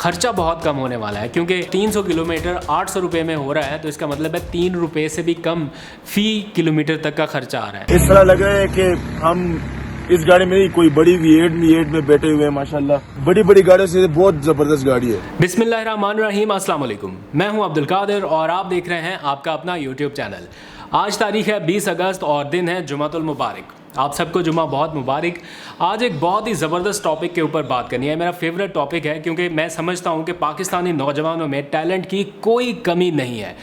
खर्चा बहुत कम होने वाला है, क्योंकि 300 किलोमीटर 800 रुपये में हो रहा है, तो इसका मतलब है 3 रुपये से भी कम फी किलोमीटर तक का खर्चा आ रहा है। इस तरह लग रहा है कि हम इस गाड़ी में कोई बड़ी V8 में बैठे हुए हैं। माशाल्लाह बड़ी बड़ी गाड़ियों से बहुत जबरदस्त गाड़ी है। बिस्मिल्लाहिर्रहमानिर्रहीम, अस्सलाम वालेकुम। मैं हूं अब्दुल कादिर और आप देख रहे हैं आपका अपना यूट्यूब चैनल। आज तारीख है 20 अगस्त और दिन है जुमातुल मुबारक। आप सबको जुमा बहुत मुबारक। आज एक बहुत ही ज़बरदस्त टॉपिक के ऊपर बात करनी है। मेरा फेवरेट टॉपिक है, क्योंकि मैं समझता हूं कि पाकिस्तानी नौजवानों में टैलेंट की कोई कमी नहीं है।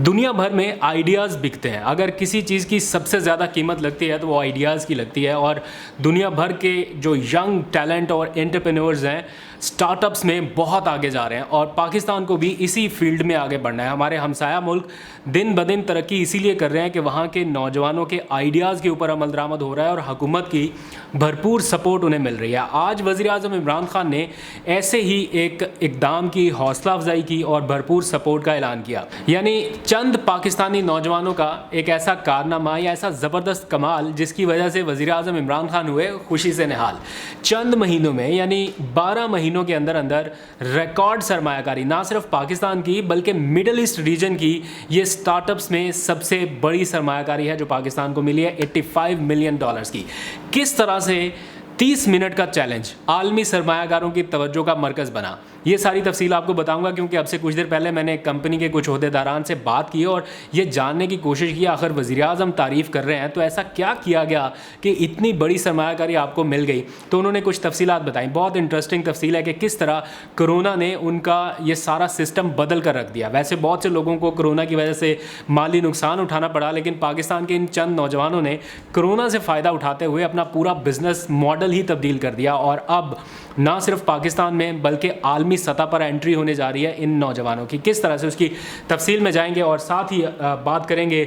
दुनिया भर में आइडियाज़ बिकते हैं। अगर किसी चीज़ की सबसे ज़्यादा कीमत लगती है तो वो आइडियाज़ की लगती है, और दुनिया भर के जो यंग टैलेंट और एंटरप्रेन्योर्स हैं स्टार्टअप्स में बहुत आगे जा रहे हैं, और पाकिस्तान को भी इसी फील्ड में आगे बढ़ना है। हमारे हमसाया मुल्क दिन ब दिन तरक्की इसीलिए कर रहे हैं कि वहाँ के नौजवानों के आइडियाज़ के ऊपर अमल दरामद हो रहा है और हुकूमत की भरपूर सपोर्ट उन्हें मिल रही है। आज वज़ीर-ए-आज़म इमरान खान ने ऐसे ही एक इक़दाम की, हौसला अफजाई की और भरपूर सपोर्ट का ऐलान किया। यानी चंद पाकिस्तानी नौजवानों का एक ऐसा कारनामा या ऐसा ज़बरदस्त कमाल जिसकी वजह से वज़ीर-ए-आज़म इमरान खान हुए खुशी से निहाल। चंद महीनों में, यानी 12 महीनों के अंदर अंदर रिकॉर्ड सरमायाकारी, ना सिर्फ पाकिस्तान की बल्कि मिडल ईस्ट रीजन की, ये स्टार्टअप्स में सबसे बड़ी सरमायाकारी है जो पाकिस्तान को मिली है, $85 मिलियन की। किस तरह से 30 मिनट का चैलेंज आलमी सरमायाकारों की तवज्जो का मरकज़ बना, ये सारी तफसील आपको बताऊंगा, क्योंकि अब से कुछ देर पहले मैंने कंपनी के कुछ ओहदेदारान से बात की और ये जानने की कोशिश की आखिर वज़ीर-ए-आज़म तारीफ़ कर रहे हैं तो ऐसा क्या किया गया कि इतनी बड़ी सरमायाकारी आपको मिल गई। तो उन्होंने कुछ तफसीलात बताई। बहुत इंटरेस्टिंग तफसील है कि किस तरह कोरोना ने उनका ये सारा सिस्टम बदल कर रख दिया। वैसे बहुत से लोगों को कोरोना की वजह से माली नुकसान उठाना पड़ा, लेकिन पाकिस्तान के इन चंद नौजवानों ने कोरोना से फ़ायदा उठाते हुए अपना पूरा बिजनेस मॉडल ही तब्दील कर दिया, और अब ना सिर्फ पाकिस्तान में बल्कि आलमी सतह पर एंट्री होने जा रही है इन नौजवानों की। किस तरह से उसकी तफसील में जाएंगे, और साथ ही बात करेंगे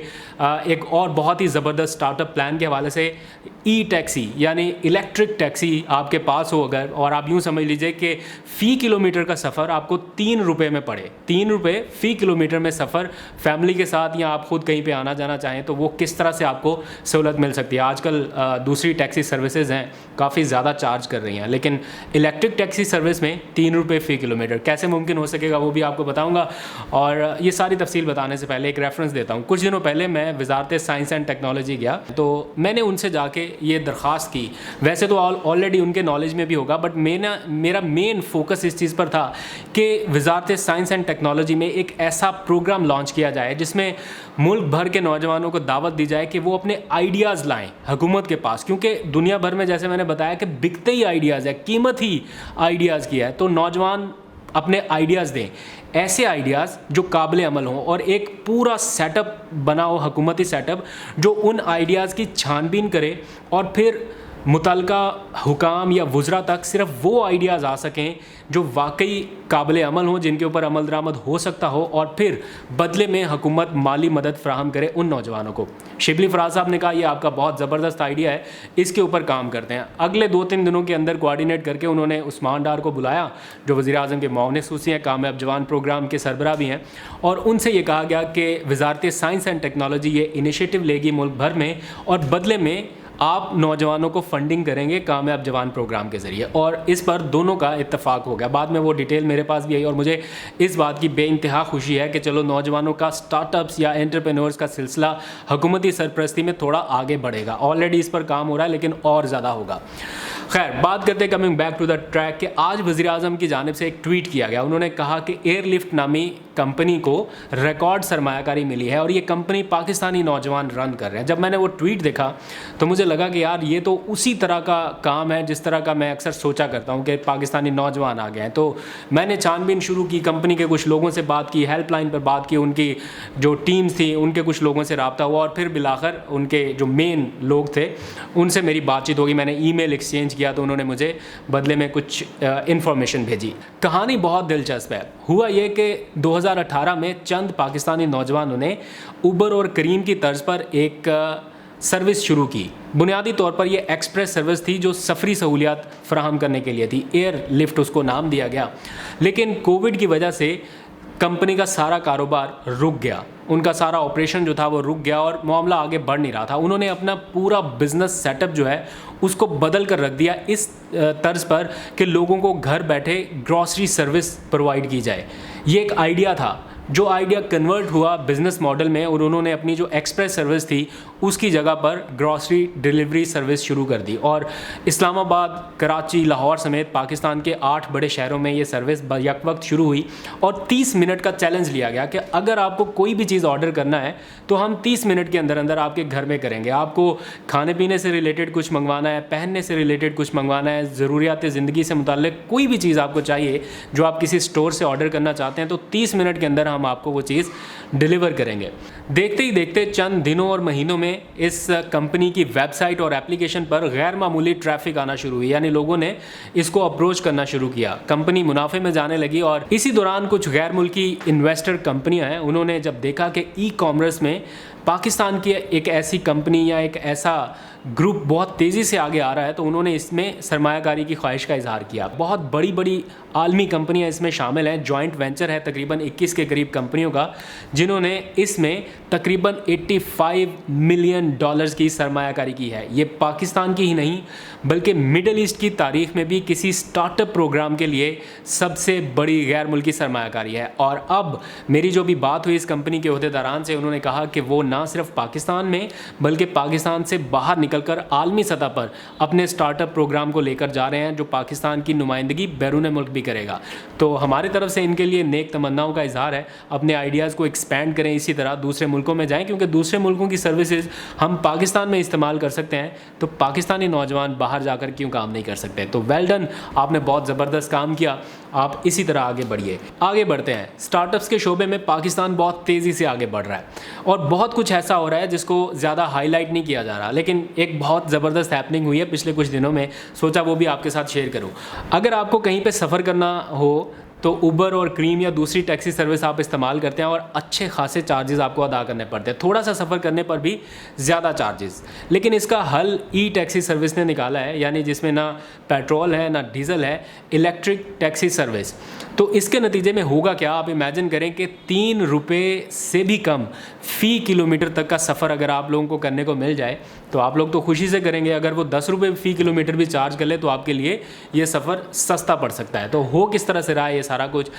एक और बहुत ही ज़बरदस्त स्टार्टअप प्लान के हवाले से। ई टैक्सी यानी इलेक्ट्रिक टैक्सी आपके पास हो अगर, और आप यूँ समझ लीजिए कि फ़ी किलोमीटर का सफ़र आपको 3 रुपये में पड़े, 3 रुपये फ़ी किलोमीटर में सफ़र फैमिली के साथ, या आप खुद कहीं पे आना जाना चाहें तो वो किस तरह से आपको सहूलत मिल सकती है। आजकल दूसरी टैक्सी सर्विसेज हैं काफ़ी ज़्यादा चार्ज कर रही हैं, लेकिन इलेक्ट्रिक टैक्सी सर्विस में 3 रुपये फ़ी किलोमीटर कैसे मुमकिन हो सकेगा वो भी आपको बताऊंगा। और ये सारी तफसील बताने से पहले एक रेफरेंस देता हूँ। कुछ दिनों पहले मैं वजारत साइंस एंड टेक्नोलॉजी गया, तो मैंने उनसे जाके ये दरख्वास्त की। वैसे तो ऑलरेडी उनके नॉलेज में भी होगा, बट मेरा मेन फोकस इस चीज़ पर था कि वजारत साइंस एंड टेक्नोलॉजी में एक ऐसा प्रोग्राम लॉन्च किया जाए जिसमें मुल्क भर के नौजवानों को दावत दी जाए कि वो अपने आइडियाज़ लाएँ हुकूमत के पास, क्योंकि दुनिया भर में जैसे मैंने बताया कि बिकते ही आइडियाज़ है, कीमत ही आइडियाज़ की है। तो नौजवान अपने आइडियाज़ दें, ऐसे आइडियाज़ जो काबिल अमल हों, और एक पूरा सेटअप बनाओ, हुकूमती सेटअप जो उन आइडियाज़ की छानबीन करे और फिर मुतलका हुकाम या वज़रा तक सिर्फ वो आइडियाज़ आ सकें जो वाकई काबिल अमल हों, जिनके ऊपर अमल दरामद हो सकता हो, और फिर बदले में हुकूमत माली मदद फ़राहम करे उन नौजवानों को। शिबली फ़राज साहब ने कहा ये आपका बहुत ज़बरदस्त आइडिया है, इसके ऊपर काम करते हैं। अगले 2-3 दिनों के अंदर कोऑर्डिनेट करके उन्होंने उस्मान डार को बुलाया, जो वज़ीर-ए-आज़म के मुआविन खसूसी हैं, कामयाब जवान प्रोग्राम के सरबराह भी हैं, और उनसे ये कहा गया कि वज़ारत साइंस एंड टेक्नोलॉजी ये इनिशिएटिव लेगी मुल्क भर में, और बदले में आप नौजवानों को फंडिंग करेंगे कामयाब जवान प्रोग्राम के ज़रिए। और इस पर दोनों का इत्तेफाक हो गया। बाद में वो डिटेल मेरे पास भी आई, और मुझे इस बात की बेइंतहा खुशी है कि चलो नौजवानों का स्टार्टअप्स या एंटरप्रेन्योर्स का सिलसिला हुकूमती सरपरस्ती में थोड़ा आगे बढ़ेगा। ऑलरेडी इस पर काम हो रहा है, लेकिन और ज़्यादा होगा। खैर, बात करते coming back to the track कि आज वज़ीर-ए-आज़म की जानिब से एक ट्वीट किया गया। उन्होंने कहा कि एयरलिफ्ट नामी कंपनी को रिकॉर्ड सरमायाकारी मिली है और ये कंपनी पाकिस्तानी नौजवान रन कर रहे हैं। जब मैंने वो ट्वीट देखा तो मुझे लगा कि यार ये तो उसी तरह का काम है जिस तरह का मैं अक्सर सोचा करता हूँ कि पाकिस्तानी नौजवान आ गए हैं। तो मैंने छानबीन शुरू की, कंपनी के कुछ लोगों से बात की, हेल्पलाइन पर बात की, उनकी जो टीम्स थी उनके कुछ लोगों से रब्ता हुआ, और फिर बिलाखिर उनके जो मेन लोग थे उनसे मेरी बातचीत होगी। मैंने ईमेल एक्सचेंज किया तो उन्होंने मुझे बदले में कुछ इन्फॉर्मेशन भेजी। कहानी बहुत दिलचस्प है। हुआ ये कि 2018 में चंद पाकिस्तानी नौजवानों ने उबर और करीम की तर्ज पर एक सर्विस शुरू की। बुनियादी तौर पर यह एक्सप्रेस सर्विस थी जो सफरी सहूलियात फराहम करने के लिए थी। एयर लिफ्ट उसको नाम दिया गया, लेकिन कोविड की वजह से कंपनी का सारा कारोबार रुक गया, उनका सारा ऑपरेशन जो था वो रुक गया और मामला आगे बढ़ नहीं रहा था। उन्होंने अपना पूरा बिजनेस सेटअप जो है उसको बदल कर रख दिया इस तर्ज पर कि लोगों को घर बैठे ग्रॉसरी सर्विस प्रोवाइड की जाए। ये एक आइडिया था, जो आइडिया कन्वर्ट हुआ बिजनेस मॉडल में और उन्होंने अपनी जो एक्सप्रेस सर्विस थी उसकी जगह पर ग्रॉसरी डिलीवरी सर्विस शुरू कर दी। और इस्लामाबाद, कराची, लाहौर समेत पाकिस्तान के 8 बड़े शहरों में ये सर्विस यक वक्त शुरू हुई और 30 मिनट का चैलेंज लिया गया कि अगर आपको कोई भी चीज़ ऑर्डर करना है तो हम 30 मिनट के अंदर अंदर आपके घर में करेंगे। आपको खाने पीने से रिलेटेड कुछ मंगवाना है, पहनने से रिलेटेड कुछ मंगवाना है, ज़रूरियात ज़िंदगी से मुताल्लिक कोई भी चीज़ आपको चाहिए जो आप किसी स्टोर से ऑर्डर करना चाहते हैं तो 30 मिनट के अंदर हम आपको वो चीज़ डिलीवर करेंगे। देखते ही देखते चंद दिनों और महीनों में इस कंपनी की वेबसाइट और एप्लीकेशन पर गैर मामूली ट्रैफिक आना शुरू हुई, यानी लोगों ने इसको अप्रोच करना शुरू किया। कंपनी मुनाफे में जाने लगी और इसी दौरान कुछ गैर मुल्की इन्वेस्टर कंपनियां हैं, उन्होंने जब देखा कि ई कॉमर्स में पाकिस्तान की एक ऐसी कंपनी या एक ऐसा ग्रुप बहुत तेज़ी से आगे आ रहा है तो उन्होंने इसमें सरमायाकारी की ख्वाहिश का इजहार किया। बहुत बड़ी बड़ी आलमी कंपनियां इसमें शामिल हैं, जॉइंट वेंचर है तकरीबन 21 के करीब कंपनियों का, जिन्होंने इसमें तकरीबन $85 मिलियन की सरमायाकारी की है। ये पाकिस्तान की ही नहीं बल्कि मिडल ईस्ट की तारीख में भी किसी स्टार्टअप प्रोग्राम के लिए सबसे बड़ी गैर मुल्की सरमायाकारी है। और अब मेरी जो भी बात हुई इस कंपनी के ओहदेदारान से, उन्होंने कहा कि वो ना सिर्फ पाकिस्तान में बल्कि पाकिस्तान से बाहर निकलकर आलमी सतह पर अपने स्टार्टअप प्रोग्राम को लेकर जा रहे हैं जो पाकिस्तान की नुमाइंदगी बैरून मुल्क भी करेगा। तो हमारी तरफ से इनके लिए नेक तमन्नाओं का इजहार है, अपने आइडियाज़ को एक्सपेंड करें, इसी तरह दूसरे मुल्कों में जाएं, क्योंकि दूसरे मुल्कों की सर्विसेज हम पाकिस्तान में इस्तेमाल कर सकते हैं तो पाकिस्तानी नौजवान बाहर जाकर क्यों काम नहीं कर सकते। तो वेल डन, आपने बहुत ज़बरदस्त काम किया, आप इसी तरह आगे बढ़िए। आगे बढ़ते हैं, स्टार्टअप्स के शोबे में पाकिस्तान बहुत तेज़ी से आगे बढ़ रहा है और बहुत कुछ ऐसा हो रहा है जिसको ज़्यादा हाईलाइट नहीं किया जा रहा, लेकिन एक बहुत ज़बरदस्त हैपनिंग हुई है पिछले कुछ दिनों में, सोचा वो भी आपके साथ शेयर करूं। अगर आपको कहीं पे सफ़र करना हो तो उबर और क्रीम या दूसरी टैक्सी सर्विस आप इस्तेमाल करते हैं और अच्छे खासे चार्जेस आपको अदा करने पड़ते हैं, थोड़ा सा सफ़र करने पर भी ज़्यादा चार्जेस। लेकिन इसका हल ई टैक्सी सर्विस ने निकाला है, यानी जिसमें ना पेट्रोल है ना डीजल है, इलेक्ट्रिक टैक्सी सर्विस। तो इसके नतीजे में होगा क्या, आप इमेजिन करें कि 3 रुपये से भी कम फ़ी किलोमीटर तक का सफ़र अगर आप लोगों को करने को मिल जाए तो आप लोग तो खुशी से करेंगे। अगर वो 10 रुपये फ़ी किलोमीटर भी चार्ज कर ले तो आपके लिए ये सफ़र सस्ता पड़ सकता है। तो हो किस तरह से रहा है ये सारा कुछ,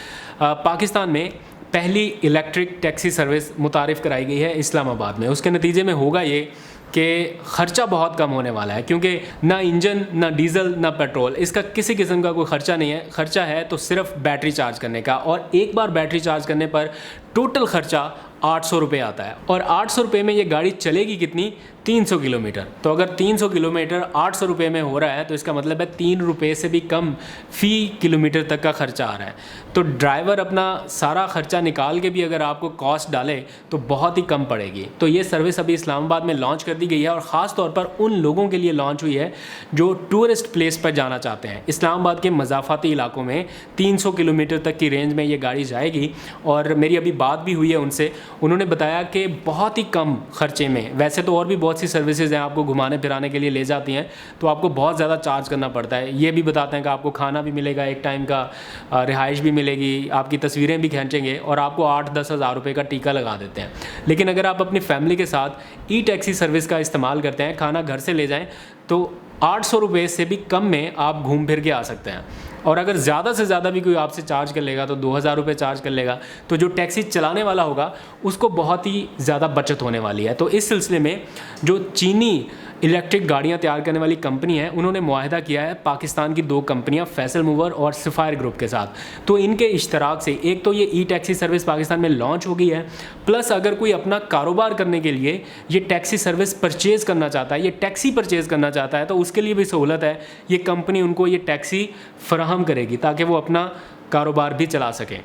पाकिस्तान में पहली इलेक्ट्रिक टैक्सी सर्विस मुतारिफ़ कराई गई है इस्लामाबाद में। उसके नतीजे में होगा ये कि ख़र्चा बहुत कम होने वाला है, क्योंकि ना इंजन ना डीज़ल ना पेट्रोल, इसका किसी किस्म का कोई ख़र्चा नहीं है। ख़र्चा है तो सिर्फ बैटरी चार्ज करने का, और एक बार बैटरी चार्ज करने पर टोटल ख़र्चा 800 रुपये आता है। और 800 रुपये में ये गाड़ी चलेगी कितनी, 300 किलोमीटर। तो अगर 300 किलोमीटर 800 रुपये में हो रहा है तो इसका मतलब है 3 रुपये से भी कम फ़ी किलोमीटर तक का ख़र्चा आ रहा है। तो ड्राइवर अपना सारा ख़र्चा निकाल के भी अगर आपको कॉस्ट डाले तो बहुत ही कम पड़ेगी। तो ये सर्विस अभी इस्लामाबाद में लॉन्च कर दी गई है और ख़ास तौर पर उन लोगों के लिए लॉन्च हुई है जो टूरिस्ट प्लेस पर जाना चाहते हैं। इस्लामाबाद के मज़ाफ़ाती इलाकों में 300 किलोमीटर तक की रेंज में ये गाड़ी जाएगी। और मेरी अभी बात भी हुई है उनसे, उन्होंने बताया कि बहुत ही कम ख़र्चे में, वैसे तो और भी बहुत सी सर्विसेज हैं, आपको घुमाने फिराने के लिए ले जाती हैं तो आपको बहुत ज़्यादा चार्ज करना पड़ता है। ये भी बताते हैं कि आपको खाना भी मिलेगा, एक टाइम का रिहाइश भी मिलेगी, आपकी तस्वीरें भी खींचेंगे और आपको 8-10 हज़ार रुपये का टीका लगा देते हैं। लेकिन अगर आप अपनी फैमिली के साथ ई टैक्सी सर्विस का इस्तेमाल करते हैं, खाना घर से ले जाएँ, तो 800 रुपये से भी कम में आप घूम फिर के आ सकते हैं। और अगर ज़्यादा से ज़्यादा भी कोई आपसे चार्ज कर लेगा तो 2000 रुपये चार्ज कर लेगा, तो जो टैक्सी चलाने वाला होगा उसको बहुत ही ज़्यादा बचत होने वाली है। तो इस सिलसिले में जो चीनी इलेक्ट्रिक गाड़ियां तैयार करने वाली कंपनी है, उन्होंने मुआहिदा किया है पाकिस्तान की 2 कंपनियां फैसल मूवर और सफ़ायर ग्रुप के साथ। तो इनके इश्तराक से एक तो ये ई टैक्सी सर्विस पाकिस्तान में लॉन्च हो गई है, प्लस अगर कोई अपना कारोबार करने के लिए ये टैक्सी सर्विस परचेज़ करना चाहता है, ये टैक्सी परचेज़ करना चाहता है, तो उसके लिए भी सहूलत है। ये कंपनी उनको ये टैक्सी फराहम करेगी ताकि वो अपना कारोबार भी चला सकें।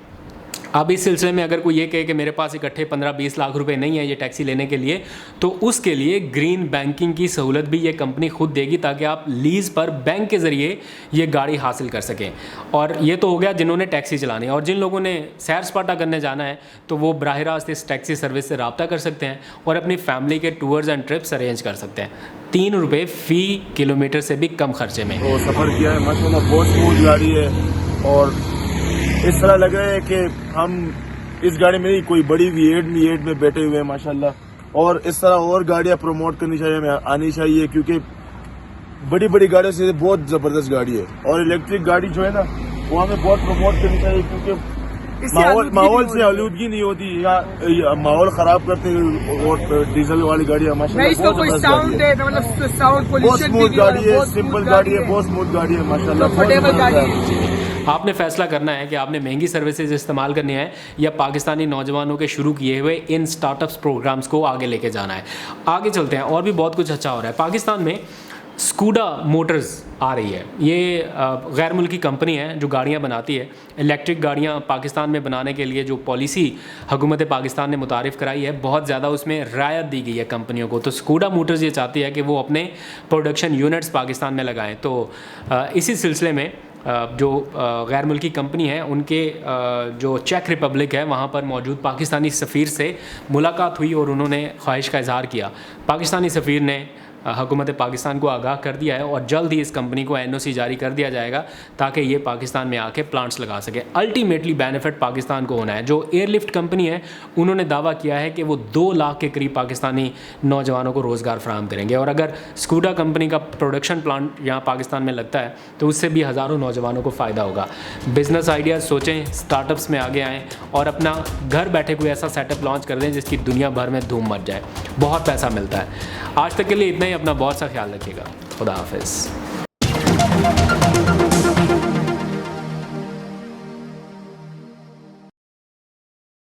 अब इस सिलसिले में अगर कोई ये कहे कि मेरे पास इकट्ठे 15-20 लाख रुपए नहीं है ये टैक्सी लेने के लिए, तो उसके लिए ग्रीन बैंकिंग की सहूलत भी ये कंपनी खुद देगी ताकि आप लीज़ पर बैंक के ज़रिए ये गाड़ी हासिल कर सकें। और ये तो हो गया जिन्होंने टैक्सी चलानी है, और जिन लोगों ने सैर सपाटा करने जाना है तो वो बराह रास्त इस टैक्सी सर्विस से रब्ता कर सकते हैं और अपनी फैमिली के टूर्स एंड ट्रिप्स अरेंज कर सकते हैं 3 रुपये फ़ी किलोमीटर से भी कम खर्चे में। तो सफ़र किया है माशाल्लाह, बहुत स्मूथ गाड़ी है और इस तरह लग रहा है कि हम इस गाड़ी में नहीं, कोई बड़ी V8 में बैठे हुए हैं माशाल्लाह। और इस तरह और गाड़ियां प्रमोट करनी चाहिए, हमें आनी चाहिए, क्योंकि बड़ी बड़ी गाड़ियों से बहुत जबरदस्त गाड़ी है। और इलेक्ट्रिक गाड़ी जो है ना, वो हमें बहुत प्रमोट करनी चाहिए, क्योंकि माहौल से आलूदगी नहीं होती, या माहौल खराब करते हैं। और डीजल वाली गाड़ियां माशाल्लाह बहुत जबरदस्त गाड़ी है, बहुत स्मूथ गाड़ी है, सिंपल गाड़ी है, बहुत स्मूथ गाड़ी है माशाल्लाह, बहुत जबरदस्त है। आपने फैसला करना है कि आपने महंगी सर्विसेज इस्तेमाल करनी है या पाकिस्तानी नौजवानों के शुरू किए हुए इन स्टार्टअप्स प्रोग्राम्स को आगे लेके जाना है। आगे चलते हैं, और भी बहुत कुछ अच्छा हो रहा है। पाकिस्तान में स्कूडा मोटर्स आ रही है। ये गैर मुल्की कंपनी है जो गाड़ियाँ बनाती है। इलेक्ट्रिक गाड़ियाँ पाकिस्तान में बनाने के लिए जो पॉलिसी हुकूमत पाकिस्तान ने मुतारिफ़ कराई है, बहुत ज़्यादा उसमें रायत दी गई है कंपनियों को। तो स्कूडा मोटर्स ये चाहती है कि वो अपने प्रोडक्शन यूनिट्स पाकिस्तान में लगाएं। तो इसी सिलसिले में जो गैर मुल्की कंपनी है, उनके जो चेक रिपब्लिक है वहाँ पर मौजूद पाकिस्तानी सफ़ीर से मुलाकात हुई और उन्होंने ख्वाहिश का इजहार किया। पाकिस्तानी सफ़ीर ने हुकूमत पाकिस्तान को आगाह कर दिया है और जल्द ही इस कंपनी को NOC जारी कर दिया जाएगा ताकि ये पाकिस्तान में आके प्लांट्स लगा सके। अल्टीमेटली बेनिफिट पाकिस्तान को होना है। जो एयरलिफ्ट कंपनी है, उन्होंने दावा किया है कि वो 2 लाख के करीब पाकिस्तानी नौजवानों को रोज़गार फराहम करेंगे। और अगर स्कूडा कंपनी का प्रोडक्शन प्लांट यहाँ पाकिस्तान में लगता है तो उससे भी हज़ारों नौजवानों को फ़ायदा होगा। बिज़नेस आइडियाज़ सोचें, स्टार्टअप्स में आगे आएँ और अपना घर बैठे कोई ऐसा सेटअप लॉन्च कर दें जिसकी दुनिया भर में धूम मच जाए। बहुत पैसा मिलता है। आज तक के लिए इतना ही। अपना बहुत सा ख्याल रखिएगा। खुदा हाफिज़।